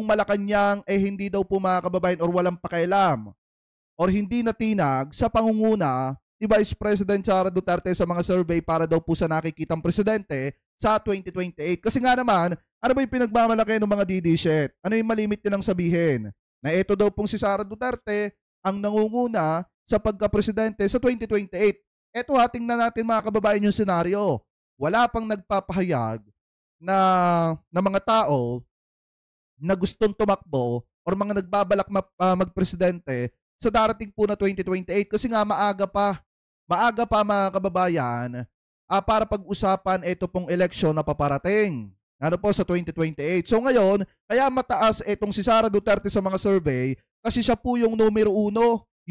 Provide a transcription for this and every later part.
pong Malacanang hindi daw po mga kababayan or walang pakialam or hindi natinag sa pangunguna ni Vice President Sara Duterte sa mga survey para daw po sa nakikitang presidente sa 2028. Kasi nga naman, ano ba yung pinagmamalaki ng mga DD shit? Ano yung malimit nilang sabihin? Na ito daw pong si Sara Duterte ang nangunguna sa pagka-presidente sa 2028. Eto ha, tingnan natin mga kababayan yung senaryo. Wala pang nagpapahayag na mga tao na gustong tumakbo or mga nagbabalak magpresidente sa darating po na 2028 kasi nga maaga pa mga kababayan para pag-usapan ito pong eleksyon na paparating. Ano po sa 2028. So ngayon, kaya mataas itong si Sara Duterte sa mga survey kasi siya po yung numero 1,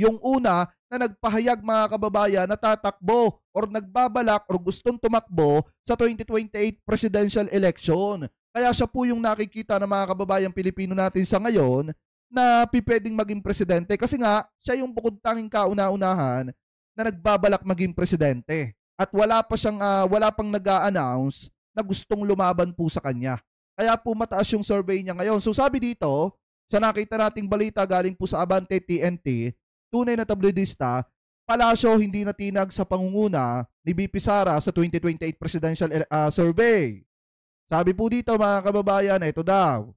yung una na nagpahayag mga kababayan na tatakbo or nagbabalak or gustong tumakbo sa 2028 presidential election. Kaya siya po yung nakikita ng mga kababayang Pilipino natin sa ngayon na pipwedeng maging presidente kasi nga siya yung bukod tanging kauna-unahan na nagbabalak maging presidente at wala pang nag-a-announce na gustong lumaban po sa kanya. Kaya po mataas yung survey niya ngayon. So sabi dito, sa nakita nating balita galing po sa Abante TNT, tunay na tabloidista, Palacio hindi natinag sa pangunguna ni VP Sara sa 2028 presidential survey. Sabi po dito mga kababayan, ito daw.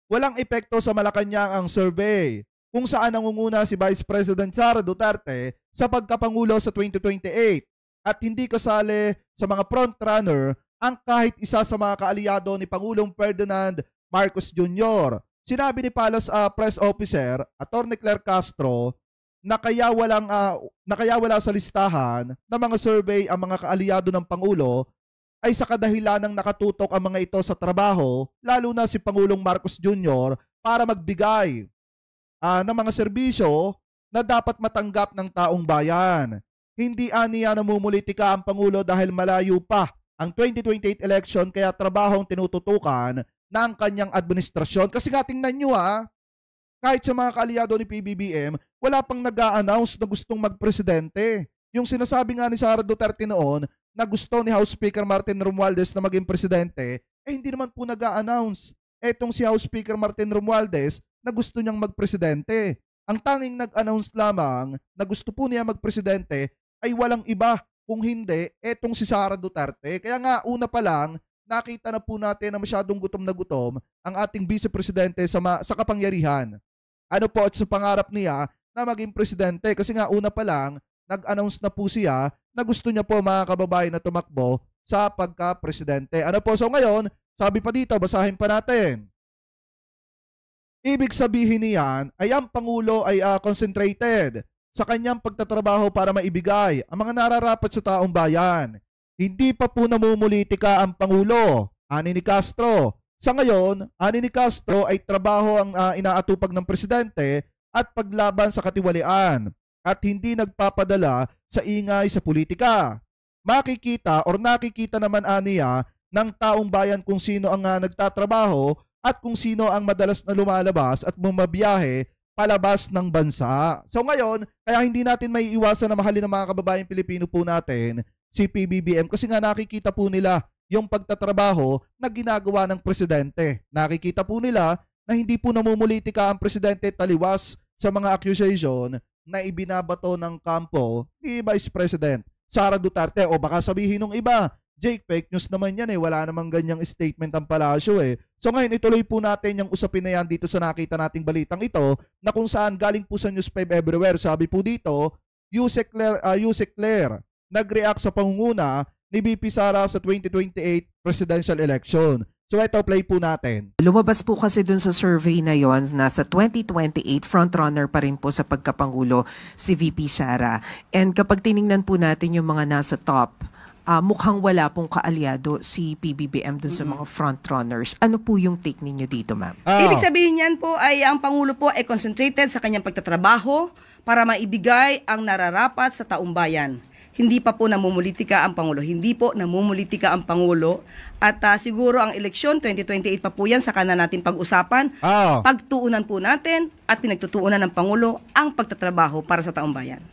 Walang epekto sa Malacanang ang survey kung saan nangunguna si Vice President Sara Duterte sa pagkapangulo sa 2028 at hindi kasali sa mga frontrunner ang kahit isa sa mga kaalyado ni Pangulong Ferdinand Marcos Jr. Sinabi ni Palace Press Officer Atty. Claire Castro na kaya wala sa listahan ng mga survey ang mga kaalyado ng Pangulo ay sa kadahilanang nakatutok ang mga ito sa trabaho, lalo na si Pangulong Marcos Jr. para magbigay ng mga serbisyo na dapat matanggap ng taong bayan. Hindi aniya namumulitika ang Pangulo dahil malayo pa ang 2028 election kaya trabahong tinututukan ng kanyang administrasyon. Kasi nga tingnan nyo kahit sa mga kaalyado ni PBBM, wala pang nag-a-announce na gustong magpresidente. Yung sinasabi nga ni Sara Duterte noon na gusto ni House Speaker Martin Romualdez na maging presidente, hindi naman po nag-a-announce. Etong si House Speaker Martin Romualdez na gusto niyang magpresidente. Ang tanging nag-announce lamang na gusto po niya magpresidente ay walang iba kung hindi etong si Sara Duterte. Kaya nga una pa lang, nakita na po natin na masyadong gutom na gutom ang ating vice-presidente sa kapangyarihan. Ano po at sa pangarap niya na maging presidente kasi nga una pa lang, nag-announce na po siya na gusto niya po mga kababayan na tumakbo sa pagka-presidente. Ano po? So ngayon, sabi pa dito, basahin pa natin. Ibig sabihin niyan ay ang Pangulo ay concentrated sa kanyang pagtatrabaho para maibigay ang mga nararapat sa taong bayan. Hindi pa po namumulitika ang Pangulo, ani ni Castro. Sa ngayon, ani ni Castro ay trabaho ang inaatupag ng presidente at paglaban sa katiwalian at hindi nagpapadala sa ingay sa politika. Makikita or nakikita naman aniya ng taong bayan kung sino ang nagtatrabaho at kung sino ang madalas na lumalabas at bumabiyahe palabas ng bansa. So ngayon, kaya hindi natin may iwasan na mahalin ng mga kababayan Pilipino po natin si PBBM kasi nga nakikita po nila yung pagtatrabaho na ginagawa ng presidente. Nakikita po nila na hindi po namumulitika ang presidente taliwas sa mga accusation na ibinabato ng kampo ni Vice President Sara Duterte. O baka sabihin ng iba, Jake, fake news naman yan wala namang ganyang statement ang Palacio So ngayon ituloy po natin yung usapin na yan dito sa nakita nating balitang ito na kung saan galing po sa News 5 Everywhere. Sabi po dito, Yusek Claire nag-react sa pangunguna ni VP Sara sa 2028 presidential election. So ito, play po natin. Lumabas po kasi dun sa survey na yon na sa 2028 frontrunner pa rin po sa pagkapangulo si VP Sara. And kapag tiningnan po natin yung mga nasa top, mukhang wala pong kaalyado si PBBM dun sa mga frontrunners. Ano po yung take ninyo dito, ma'am? Ibig sabihin yan po ay ang Pangulo po ay concentrated sa kanyang pagtatrabaho para maibigay ang nararapat sa taong bayan. Hindi pa po namumulitika ang Pangulo. Hindi po namumulitika ang Pangulo. At siguro ang eleksyon, 2028 pa po yan, saka na natin pag-usapan. Pagtuunan po natin at pinagtutuunan ng Pangulo ang pagtatrabaho para sa taong bayan.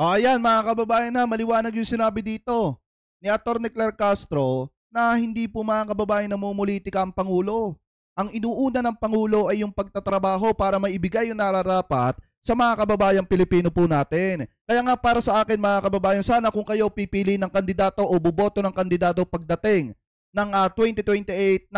Ayan mga kababayan maliwanag yung sinabi dito ni Atty. Claire Castro na hindi po mga kababayan namumulitika ang Pangulo. ang inuuna ng Pangulo ay yung pagtatrabaho para maibigay yung nararapat sa mga kababayang Pilipino po natin. Kaya nga para sa akin mga kababayan, sana kung kayo pipili ng kandidato o boboto ng kandidato pagdating ng 2028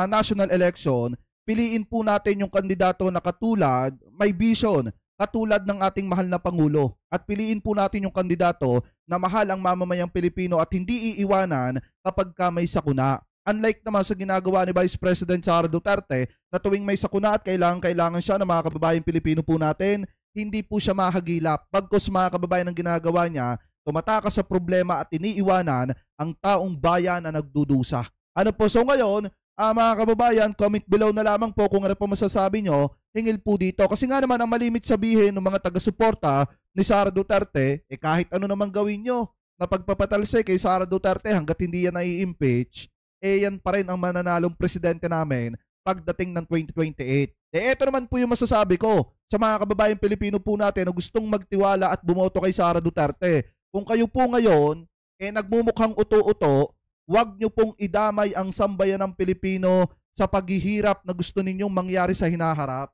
national election, piliin po natin yung kandidato na katulad, may vision, katulad ng ating mahal na Pangulo. At piliin po natin yung kandidato na mahal ang mamamayang Pilipino at hindi iiwanan kapag ka may sakuna. Unlike naman sa ginagawa ni Vice President Sara Duterte na tuwing may sakuna at kailangan siya ng mga kababayang Pilipino po natin, hindi po siya mahagilap. Pagkos mga kababayan ang ginagawa niya, tumatakas sa problema at iniiwanan ang taong bayan na nagdudusa. Ano po? So ngayon, mga kababayan, comment below na lamang po kung ano po masasabi nyo, hingil po dito. Kasi nga naman ang malimit sabihin ng mga taga-suporta ni Sara Duterte, kahit ano naman gawin nyo na pagpapatalsay kay Sara Duterte hanggat hindi yan nai-impeach, yan pa rin ang mananalong presidente namin pagdating ng 2028. Ito naman po yung masasabi ko sa mga kababayang Pilipino po natin na gustong magtiwala at bumoto kay Sara Duterte. Kung kayo po ngayon, nagmumukhang uto-uto, huwag nyo pong idamay ang sambayan ng Pilipino sa paghihirap na gusto ninyong mangyari sa hinaharap.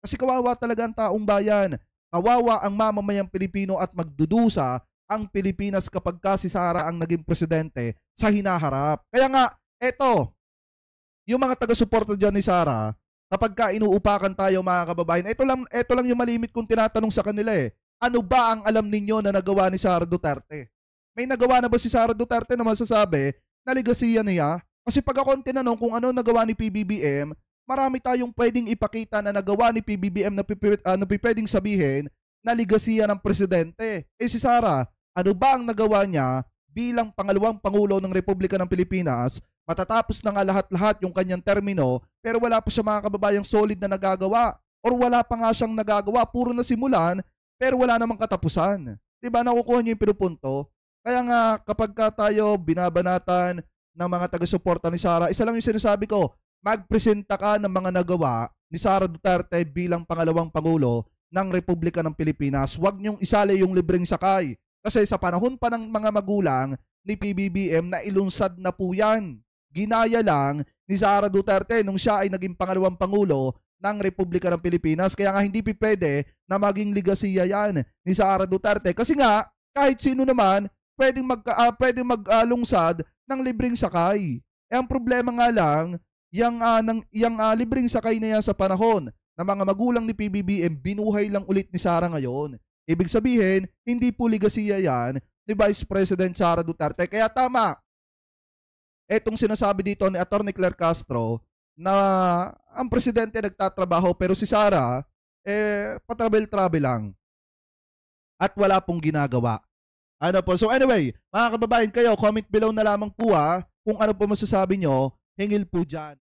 Kasi kawawa talaga ang taong bayan. Kawawa ang mamamayang Pilipino at magdudusa ang Pilipinas kapag ka si Sara ang naging presidente sa hinaharap. Kaya nga, yung mga taga-suporta dyan ni Sara, kapag ka inuupakan tayo mga kababayan, ito lang yung malimit kong tinatanong sa kanila Ano ba ang alam ninyo na nagawa ni Sara Duterte? May nagawa na ba si Sara Duterte na masasabi na ligasiya niya? Kasi pag ako tinanong kung ano nagawa ni PBBM, marami tayong pwedeng ipakita na nagawa ni PBBM na pwedeng sabihin na ligasiya ng presidente. Si Sara, ano ba ang nagawa niya bilang pangalawang Pangulo ng Republika ng Pilipinas? Matatapos na nga lahat-lahat yung kanyang termino, pero wala pa siya mga kababayang solid na nagagawa. Or wala pa nga siyang nagagawa, puro na simulan, pero wala namang katapusan. Diba, nakukuha niyo yung pinupunto? Kaya nga, kapag ka tayo binabanatan ng mga taga-suporta ni Sara, isa lang yung sinasabi ko, magpresenta ka ng mga nagawa ni Sara Duterte bilang pangalawang Pangulo ng Republika ng Pilipinas. Huwag niyong isali yung libreng sakay. Kasi sa panahon pa ng mga magulang ni PBBM na ilunsad na po yan. Ginaya lang ni Sara Duterte nung siya ay naging pangalawang Pangulo ng Republika ng Pilipinas. Kaya nga hindi pwede na maging ligasiya yan ni Sara Duterte. Kasi nga, kahit sino naman, pwedeng maglungsad ng libreng sakay. Ang problema nga lang, yung libreng sakay na yan sa panahon na mga magulang ni PBBM, binuhay lang ulit ni Sara ngayon. Ibig sabihin, hindi po ligasiya yan ni Vice President Sara Duterte. Kaya tama, etong sinasabi dito ni Atty. Claire Castro na ang presidente nagtatrabaho pero si Sara, patravel-travel lang at wala pong ginagawa. Ano po? So anyway, mga kababayan kayo, comment below na lamang po kung ano po masasabi nyo, hingil po dyan.